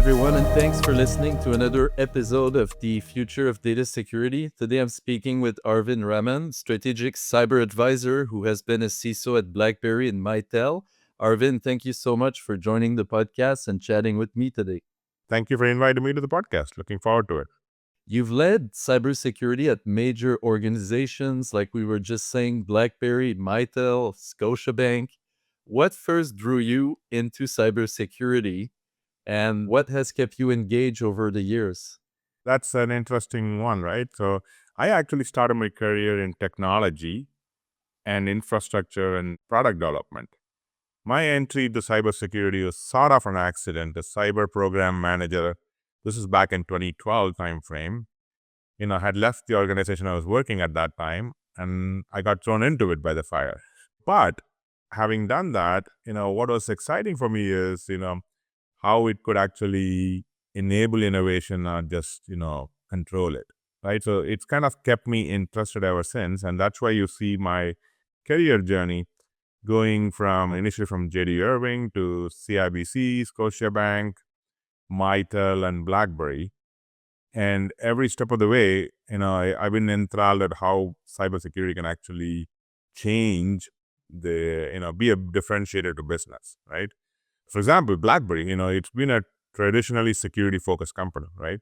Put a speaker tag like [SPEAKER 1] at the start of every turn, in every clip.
[SPEAKER 1] everyone, and thanks for listening to another episode of the Future of Data Security. Today, I'm speaking with Arvind Raman, strategic cyber advisor who has been a CISO at Blackberry and Mitel. Arvind, thank you so much for joining the podcast and chatting with me today.
[SPEAKER 2] Thank you for inviting me to the podcast. Looking forward to it.
[SPEAKER 1] You've led cybersecurity at major organizations like we were just saying, Blackberry, Mitel, Scotiabank. What first drew you into cybersecurity, and what has kept you engaged over the years?
[SPEAKER 2] That's an interesting one, right? So I actually started my career in technology and infrastructure and product development. My entry to cybersecurity was sort of an accident. A cyber program manager, this is back in 2012 timeframe, I had left the organization I was working at that time, and I got thrown into it by the fire. But having done that, what was exciting for me is, how it could actually enable innovation, not just, control it, right? So it's kind of kept me interested ever since. And that's why you see my career journey going from initially from JD Irving to CIBC, Scotiabank, Mitel, and Blackberry. And every step of the way, I've been enthralled at how cybersecurity can actually change be a differentiator to business, right? For example, Blackberry, it's been a traditionally security-focused company, right?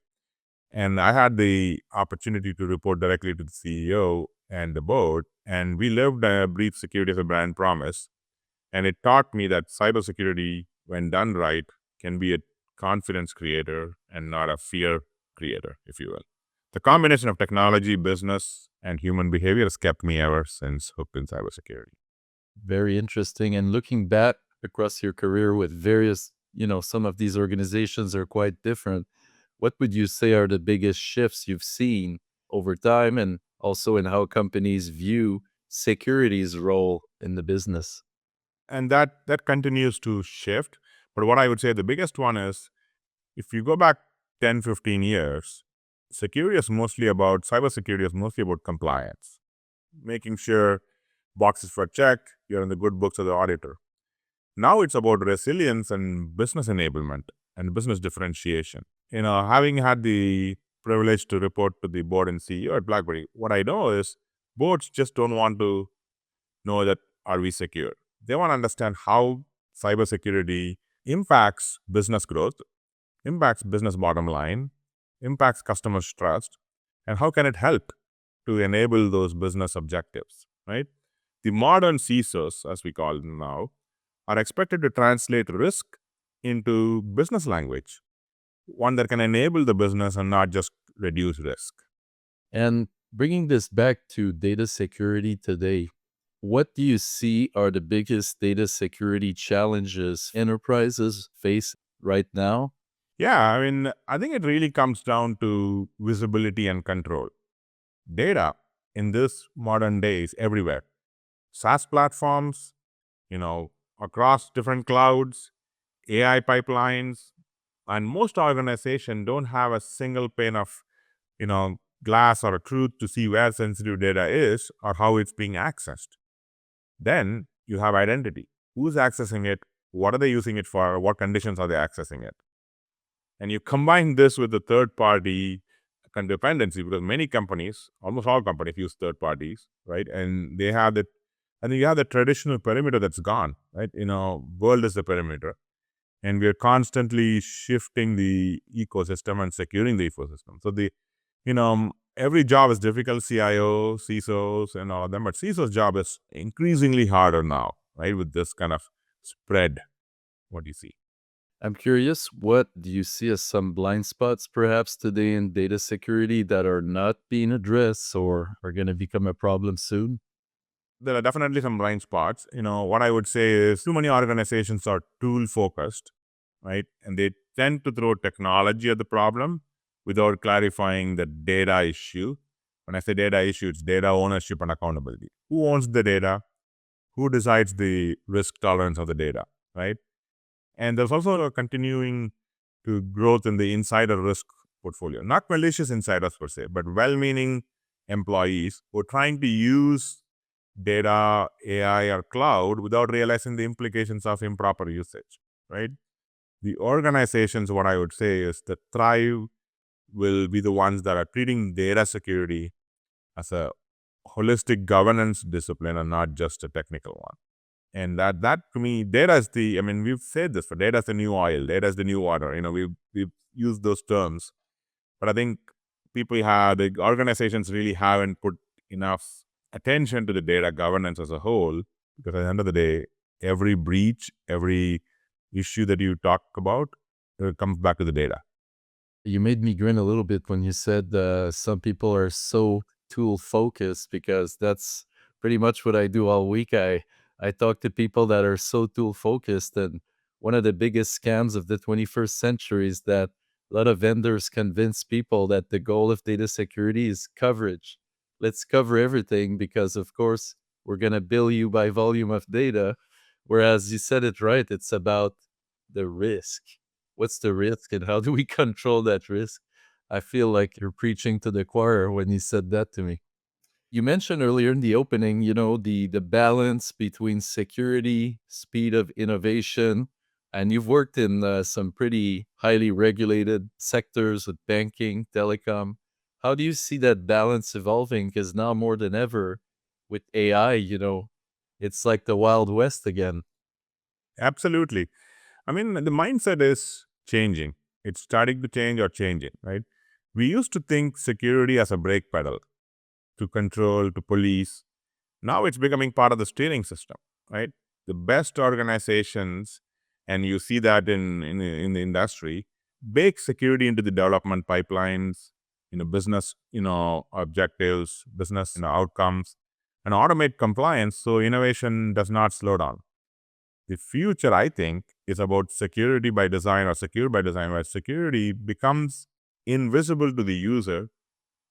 [SPEAKER 2] And I had the opportunity to report directly to the CEO and the board, and we lived and breathed security as a brand promise. And it taught me that cybersecurity, when done right, can be a confidence creator and not a fear creator, if you will. The combination of technology, business, and human behavior has kept me ever since hooked in cybersecurity.
[SPEAKER 1] Very interesting. And looking back across your career with various, some of these organizations are quite different. What would you say are the biggest shifts you've seen over time, and also in how companies view security's role in the business?
[SPEAKER 2] And that continues to shift. But what I would say the biggest one is, if you go back 10, 15 years, cybersecurity is mostly about compliance, making sure boxes were checked, you're in the good books of the auditor. Now it's about resilience and business enablement and business differentiation. Having had the privilege to report to the board and CEO at Blackberry, what I know is boards just don't want to know that are we secure. They want to understand how cybersecurity impacts business growth, impacts business bottom line, impacts customers' trust, and how can it help to enable those business objectives, right? The modern CISOs, as we call them now, are expected to translate risk into business language, one that can enable the business and not just reduce risk.
[SPEAKER 1] And bringing this back to data security today, what do you see are the biggest data security challenges enterprises face right now?
[SPEAKER 2] Yeah, I think it really comes down to visibility and control. Data in this modern day is everywhere. SaaS platforms, across different clouds, AI pipelines, and most organizations don't have a single pane of, glass or a truth to see where sensitive data is or how it's being accessed. Then you have identity. Who's accessing it? What are they using it for? What conditions are they accessing it? And you combine this with the third-party dependency, because many companies, almost all companies, use third parties, right? And they have the, and then you have the traditional perimeter that's gone, right? World is the perimeter, and we are constantly shifting the ecosystem and securing the ecosystem. So every job is difficult, CIO, CISOs, and all of them, but CISO's job is increasingly harder now, right? With this kind of spread, what do you see?
[SPEAKER 1] I'm curious, what do you see as some blind spots perhaps today in data security that are not being addressed or are going to become a problem soon?
[SPEAKER 2] There are definitely some blind spots. What I would say is too many organizations are tool focused, right? And they tend to throw technology at the problem without clarifying the data issue. When I say data issue, it's data ownership and accountability. Who owns the data? Who decides the risk tolerance of the data, right? And there's also a continuing to growth in the insider risk portfolio. Not malicious insiders per se, but well-meaning employees who are trying to use data, AI, or cloud without realizing the implications of improper usage, right? The organizations, what I would say is that thrive will be the ones that are treating data security as a holistic governance discipline and not just a technical one. And that to me, data is the, I mean, we've said this, but data is the new oil, data is the new water. We've used those terms, but I think the organizations really haven't put enough attention to the data governance as a whole, because at the end of the day, every breach, every issue that you talk about, it comes back to the data.
[SPEAKER 1] You made me grin a little bit when you said some people are so tool focused because that's pretty much what I do all week. I talk to people that are so tool focused, and one of the biggest scams of the 21st century is that a lot of vendors convince people that the goal of data security is coverage. Let's cover everything because, of course, we're going to bill you by volume of data. Whereas you said it right, it's about the risk. What's the risk and how do we control that risk? I feel like you're preaching to the choir when you said that to me. You mentioned earlier in the opening, the balance between security, speed of innovation, and you've worked in some pretty highly regulated sectors with banking, telecom. How do you see that balance evolving? Because now more than ever, with AI, it's like the Wild West again.
[SPEAKER 2] Absolutely. I mean, the mindset is changing. It's starting to change or changing, right? We used to think security as a brake pedal to control, to police. Now it's becoming part of the steering system, right? The best organizations, and you see that in the industry, bake security into the development pipelines, business, objectives, business, outcomes, and automate compliance so innovation does not slow down. The future, I think, is about security by design or secure by design, where security becomes invisible to the user,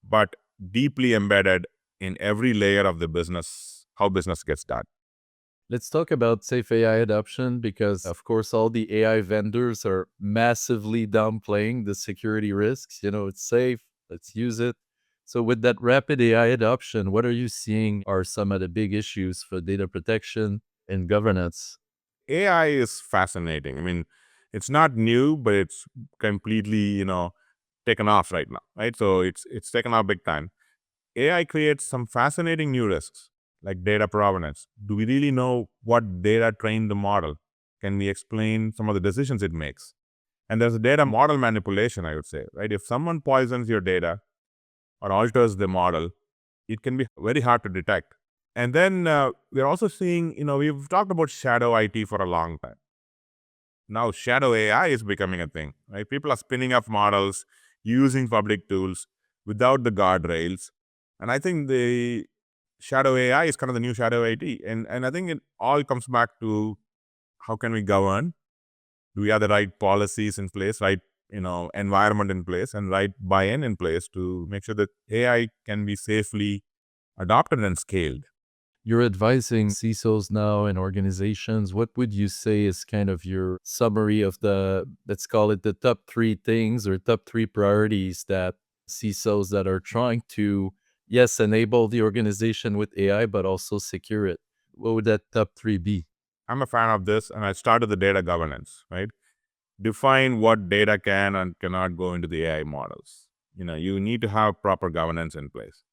[SPEAKER 2] but deeply embedded in every layer of the business, how business gets done.
[SPEAKER 1] Let's talk about safe AI adoption because, of course, all the AI vendors are massively downplaying the security risks. It's safe, let's use it. So, with that rapid AI adoption, what are you seeing are some of the big issues for data protection and governance?
[SPEAKER 2] AI is fascinating. I mean, it's not new, but it's completely, taken off right now, right? So it's taken off big time. AI creates some fascinating new risks, like data provenance. Do we really know what data trained the model? Can we explain some of the decisions it makes? And there's a data model manipulation, I would say, right? If someone poisons your data or alters the model, it can be very hard to detect. And then we're also seeing, we've talked about shadow IT for a long time. Now, shadow AI is becoming a thing, right? People are spinning up models using public tools without the guardrails. And I think the shadow AI is kind of the new shadow IT. And I think it all comes back to how can we govern? Do we have the right policies in place, right, environment in place, and right buy-in in place to make sure that AI can be safely adopted and scaled?
[SPEAKER 1] You're advising CISOs now and organizations. What would you say is kind of your summary of let's call it the top three things or top three priorities that CISOs that are trying to, yes, enable the organization with AI, but also secure it? What would that top three be?
[SPEAKER 2] I'm a fan of this, and I started the data governance, right? Define what data can and cannot go into the AI models. You need to have proper governance in place.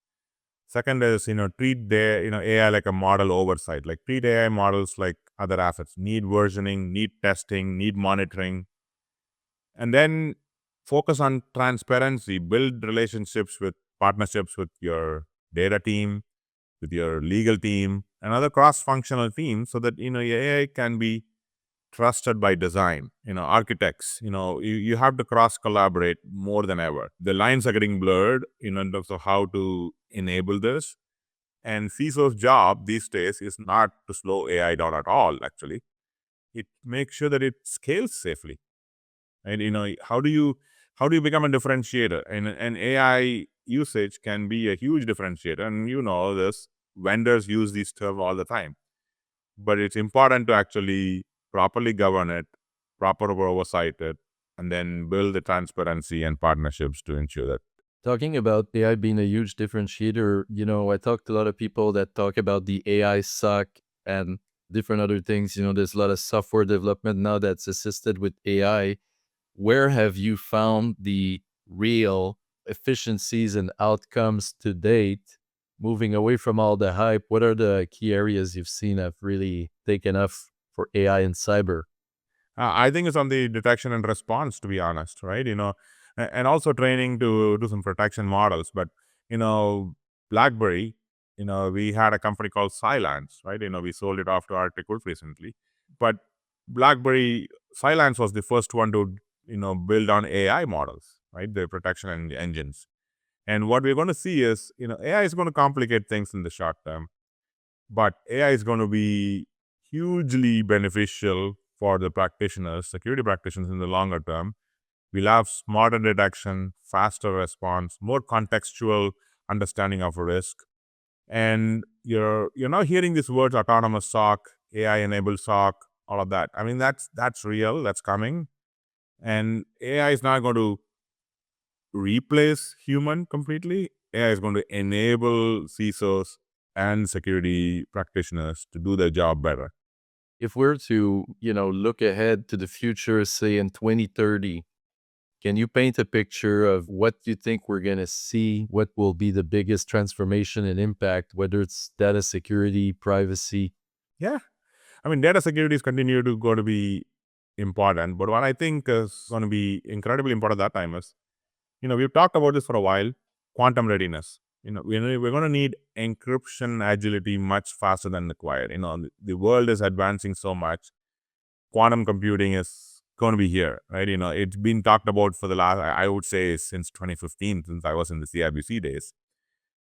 [SPEAKER 2] Second is, treat AI like a model oversight, like treat AI models like other assets, need versioning, need testing, need monitoring. And then focus on transparency, build relationships with partnerships with your data team, with your legal team, and other cross-functional teams so that, your AI can be trusted by design, architects. You have to cross collaborate more than ever. The lines are getting blurred, in terms of how to enable this. And CISO's job these days is not to slow AI down at all, actually. It makes sure that it scales safely. And how do you become a differentiator? And AI usage can be a huge differentiator. And this, vendors use these terms all the time. But it's important to actually properly govern it, proper oversight it, and then build the transparency and partnerships to ensure that.
[SPEAKER 1] Talking about AI being a huge differentiator, I talked to a lot of people that talk about the AI suck and different other things. There's a lot of software development now that's assisted with AI. Where have you found the real efficiencies and outcomes to date? Moving away from all the hype, what are the key areas you've seen have really taken off for AI and cyber?
[SPEAKER 2] I think it's on the detection and response, to be honest, right? And also training to do some protection models. But, you know, BlackBerry, we had a company called Cylance, right? We sold it off to Arctic Wolf recently. But BlackBerry, Cylance was the first one to, build on AI models, right? The protection engines. And what we're going to see is, AI is going to complicate things in the short term, but AI is going to be hugely beneficial for the practitioners, security practitioners in the longer term. We'll have smarter detection, faster response, more contextual understanding of risk. And you're now hearing these words: autonomous SOC, AI-enabled SOC, all of that. I mean, that's real, that's coming. And AI is not going to replace human completely. AI is going to enable CISOs and security practitioners to do their job better.
[SPEAKER 1] If we're to, look ahead to the future, say in 2030, can you paint a picture of what you think we're going to see? What will be the biggest transformation and impact, whether it's data security, privacy?
[SPEAKER 2] Yeah. I mean, data security is continue to going to be important. But what I think is going to be incredibly important that time is, we've talked about this for a while, quantum readiness. We're going to need encryption agility much faster than required. The world is advancing so much. Quantum computing is going to be here, right? It's been talked about for the last, I would say, since 2015, since I was in the CIBC days.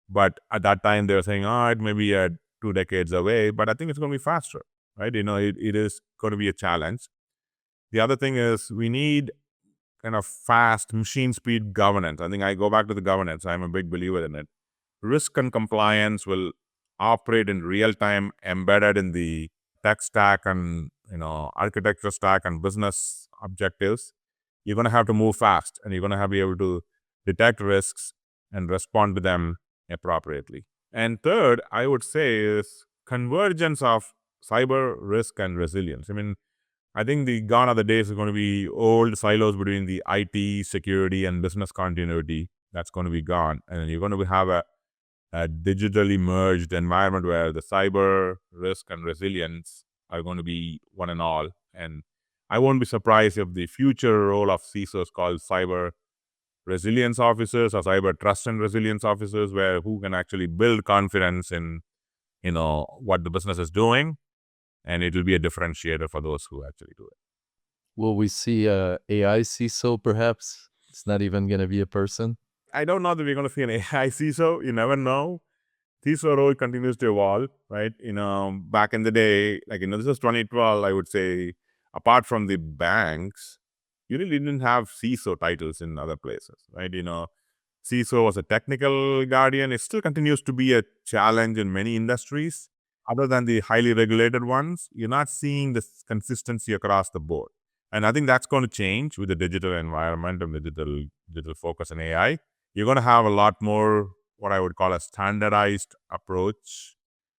[SPEAKER 2] But at that time, they were saying, it may be 2 decades away, but I think it's going to be faster, right? It is going to be a challenge. The other thing is we need kind of fast machine speed governance. I think I go back to the governance. I'm a big believer in it. Risk and compliance will operate in real time, embedded in the tech stack and architecture stack and business objectives. You're going to have to move fast, and you're going to have to be able to detect risks and respond to them appropriately. And third, I would say, is convergence of cyber risk and resilience. I mean, I think the gone are the days are going to be old silos between the IT, security, and business continuity. That's going to be gone. And you're going to have a digitally merged environment where the cyber risk and resilience are going to be one and all. And I won't be surprised if the future role of CISOs called cyber resilience officers or cyber trust and resilience officers, where who can actually build confidence in what the business is doing, and it will be a differentiator for those who actually do it.
[SPEAKER 1] Will we see a AI CISO perhaps? It's not even going to be a person.
[SPEAKER 2] I don't know that we're going to see an AI CISO. You never know. CISO role continues to evolve, right? Back in the day, this is 2012, I would say, apart from the banks, you really didn't have CISO titles in other places, right? CISO was a technical guardian. It still continues to be a challenge in many industries. Other than the highly regulated ones, you're not seeing this consistency across the board. And I think that's going to change with the digital environment and the digital focus on AI. You're going to have a lot more what I would call a standardized approach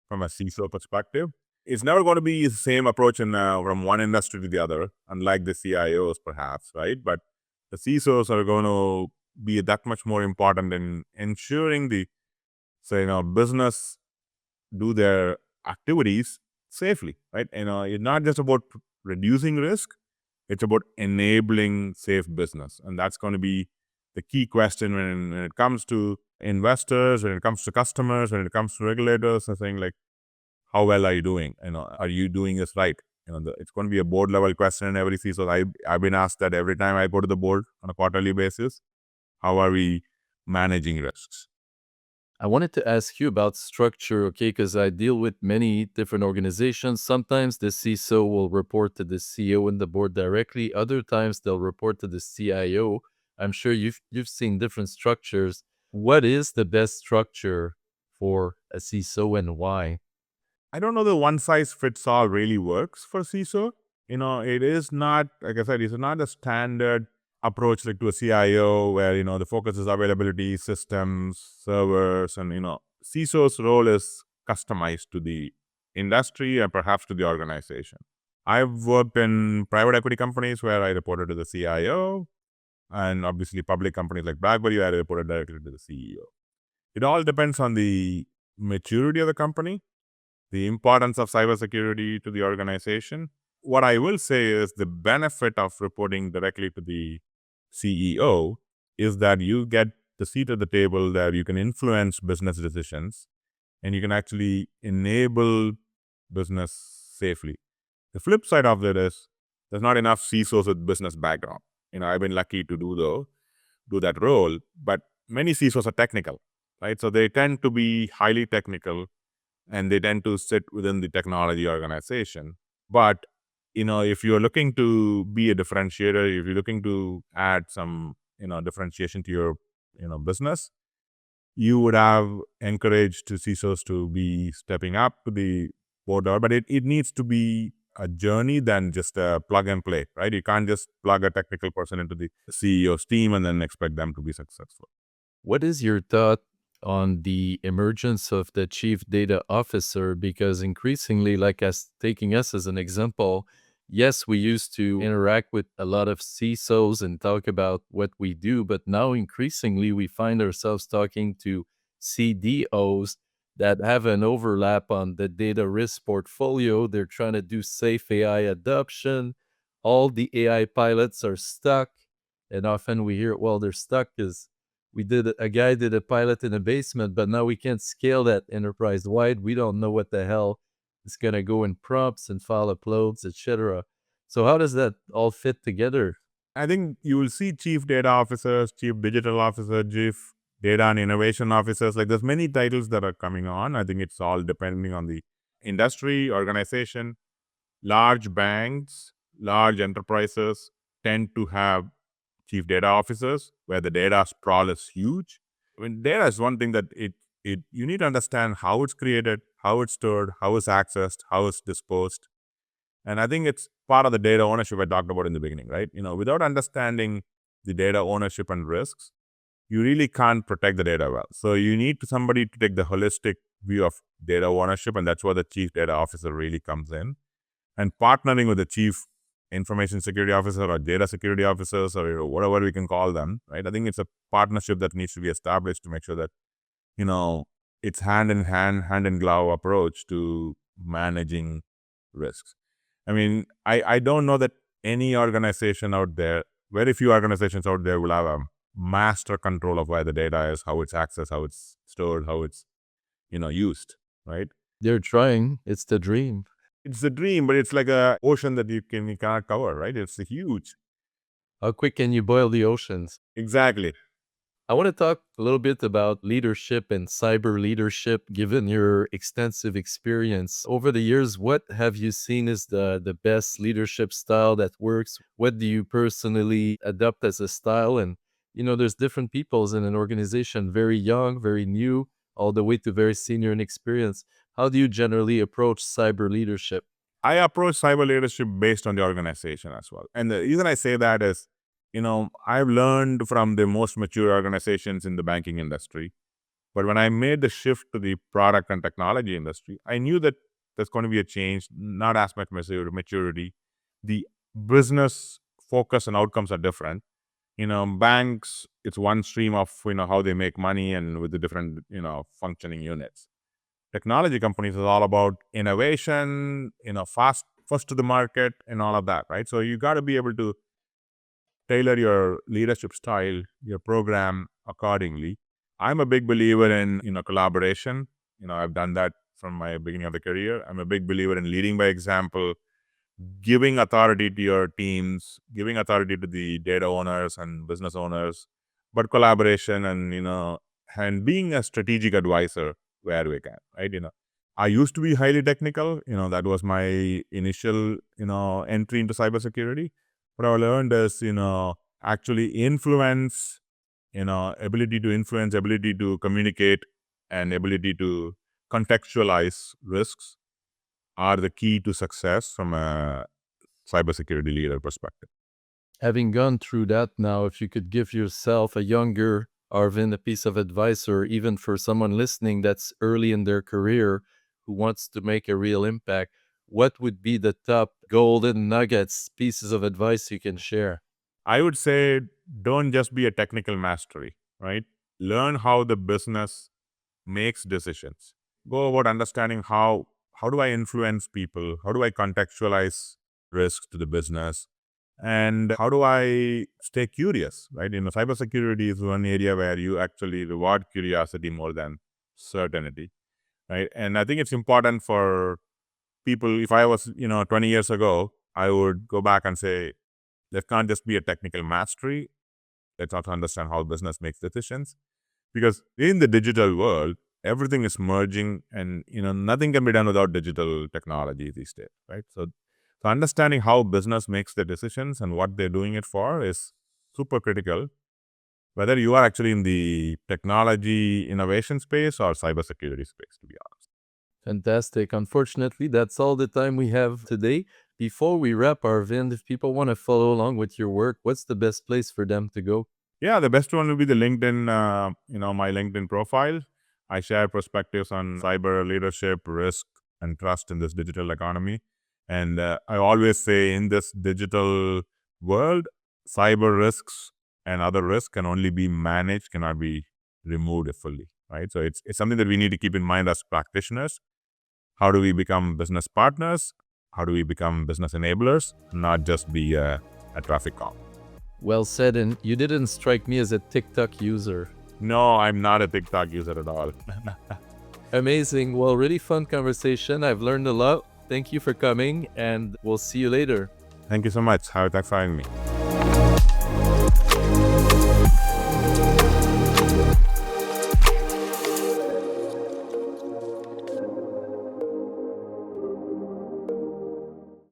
[SPEAKER 2] from a CISO perspective. It's never going to be the same approach from one industry to the other, unlike the CIOs perhaps, right? But the CISOs are going to be that much more important in ensuring business do their activities safely, right? It's not just about reducing risk, it's about enabling safe business. And that's going to be the key question when it comes to investors, when it comes to customers, when it comes to regulators, and saying how well are you doing? Are you doing this right? It's going to be a board level question in every CISO. I've been asked that every time I go to the board on a quarterly basis. How are we managing risks?
[SPEAKER 1] I wanted to ask you about structure, okay, because I deal with many different organizations. Sometimes the CISO will report to the CEO and the board directly. Other times they'll report to the CIO. I'm sure you've seen different structures. What is the best structure for a CISO and why?
[SPEAKER 2] I don't know the one size fits all really works for CISO. It is not, like I said, it's not a standard approach like to a CIO where, the focus is availability, systems, servers, and, CISO's role is customized to the industry and perhaps to the organization. I've worked in private equity companies where I reported to the CIO, and obviously public companies like Blackberry, where I reported directly to the CEO. It all depends on the maturity of the company, the importance of cybersecurity to the organization. What I will say is the benefit of reporting directly to the CEO is that you get the seat at the table that you can influence business decisions and you can actually enable business safely. The flip side of that is there's not enough CISOs with business background. I've been lucky to do that role, but many CISOs are technical, right? So they tend to be highly technical and they tend to sit within the technology organization. But if you're looking to be a differentiator, if you're looking to add some differentiation to your business, you would have encouraged to CISOs to be stepping up to the board, but it needs to be a journey than just a plug and play, right? You can't just plug a technical person into the CEO's team and then expect them to be successful.
[SPEAKER 1] What is your thought on the emergence of the chief data officer? Because increasingly, like us taking us as an example, yes, we used to interact with a lot of CISOs and talk about what we do, but now increasingly we find ourselves talking to CDOs that have an overlap on the data risk portfolio. They're trying to do safe AI adoption. All the AI pilots are stuck. And often we hear, well, they're stuck because a guy did a pilot in a basement, but now we can't scale that enterprise wide. We don't know what the hell is going to go in prompts and file uploads, etc. So how does that all fit together?
[SPEAKER 2] I think you will see chief data officers, chief digital officer, chief data and innovation officers. Like there's many titles that are coming on. I think it's all depending on the industry, organization. Large banks, large enterprises tend to have chief data officers where the data sprawl is huge. Data is one thing that you need to understand how it's created, how it's stored, how it's accessed, how it's disposed. And I think it's part of the data ownership I talked about in the beginning, right? Without understanding the data ownership and risks, you really can't protect the data well. So you need somebody to take the holistic view of data ownership, and that's where the chief data officer really comes in. And partnering with the chief information security officer or data security officers or whatever we can call them, right? I think it's a partnership that needs to be established to make sure that, it's hand in hand, hand in glove approach to managing risks. I don't know that any organization out there, very few organizations out there will have a master control of where the data is, how it's accessed, how it's stored, how it's, used, right?
[SPEAKER 1] They're trying. It's the dream.
[SPEAKER 2] It's a dream, but it's like a ocean that you cannot cover, right? It's huge.
[SPEAKER 1] How quick can you boil the oceans?
[SPEAKER 2] Exactly.
[SPEAKER 1] I want to talk a little bit about leadership and cyber leadership, given your extensive experience. Over the years, what have you seen as the best leadership style that works? What do you personally adopt as a style? And, there's different peoples in an organization, very young, very new, all the way to very senior and experienced. How do you generally approach cyber leadership?
[SPEAKER 2] I approach cyber leadership based on the organization as well. And the reason I say that is, I've learned from the most mature organizations in the banking industry. But when I made the shift to the product and technology industry, I knew that there's going to be a change, not as much maturity. The business focus and outcomes are different. Banks, it's one stream of, how they make money and with the different, functioning units. Technology companies is all about innovation, first to the market and all of that, right? So you got to be able to tailor your leadership style, your program accordingly. I'm a big believer in, collaboration. I've done that from my beginning of the career. I'm a big believer in leading by example, giving authority to your teams, giving authority to the data owners and business owners, but collaboration and being a strategic advisor where we can, right? I used to be highly technical. That was my initial, entry into cybersecurity. What I learned is, actually influence, ability to influence, ability to communicate, and ability to contextualize risks are the key to success from a cybersecurity leader perspective.
[SPEAKER 1] Having gone through that now, if you could give yourself a younger Arvind a piece of advice, or even for someone listening that's early in their career, who wants to make a real impact, what would be the top golden nuggets, pieces of advice you can share?
[SPEAKER 2] I would say don't just be a technical mastery, right? Learn how the business makes decisions. Go about understanding how do I influence people? How do I contextualize risk to the business? And how do I stay curious, right? Cybersecurity is one area where you actually reward curiosity more than certainty, right? And I think it's important for people. If I was, 20 years ago, I would go back and say, let's not just be a technical mastery. Let's also understand how business makes decisions. Because in the digital world, everything is merging and, nothing can be done without digital technology these days, right? So understanding how business makes the decisions and what they're doing it for is super critical, whether you are actually in the technology innovation space or cybersecurity space, to be honest.
[SPEAKER 1] Fantastic. Unfortunately, that's all the time we have today. Before we wrap, Arvind, if people want to follow along with your work, what's the best place for them to go?
[SPEAKER 2] Yeah, the best one will be the LinkedIn, my LinkedIn profile. I share perspectives on cyber leadership, risk, and trust in this digital economy. And I always say in this digital world, cyber risks and other risks can only be managed, cannot be removed fully, right? So it's something that we need to keep in mind as practitioners. How do we become business partners? How do we become business enablers, not just be a traffic cop?
[SPEAKER 1] Well said, and you didn't strike me as a TikTok user.
[SPEAKER 2] No, I'm not a TikTok user at all.
[SPEAKER 1] Amazing. Well, really fun conversation. I've learned a lot. Thank you for coming, and we'll see you later.
[SPEAKER 2] Thank you so much. Thanks for having me.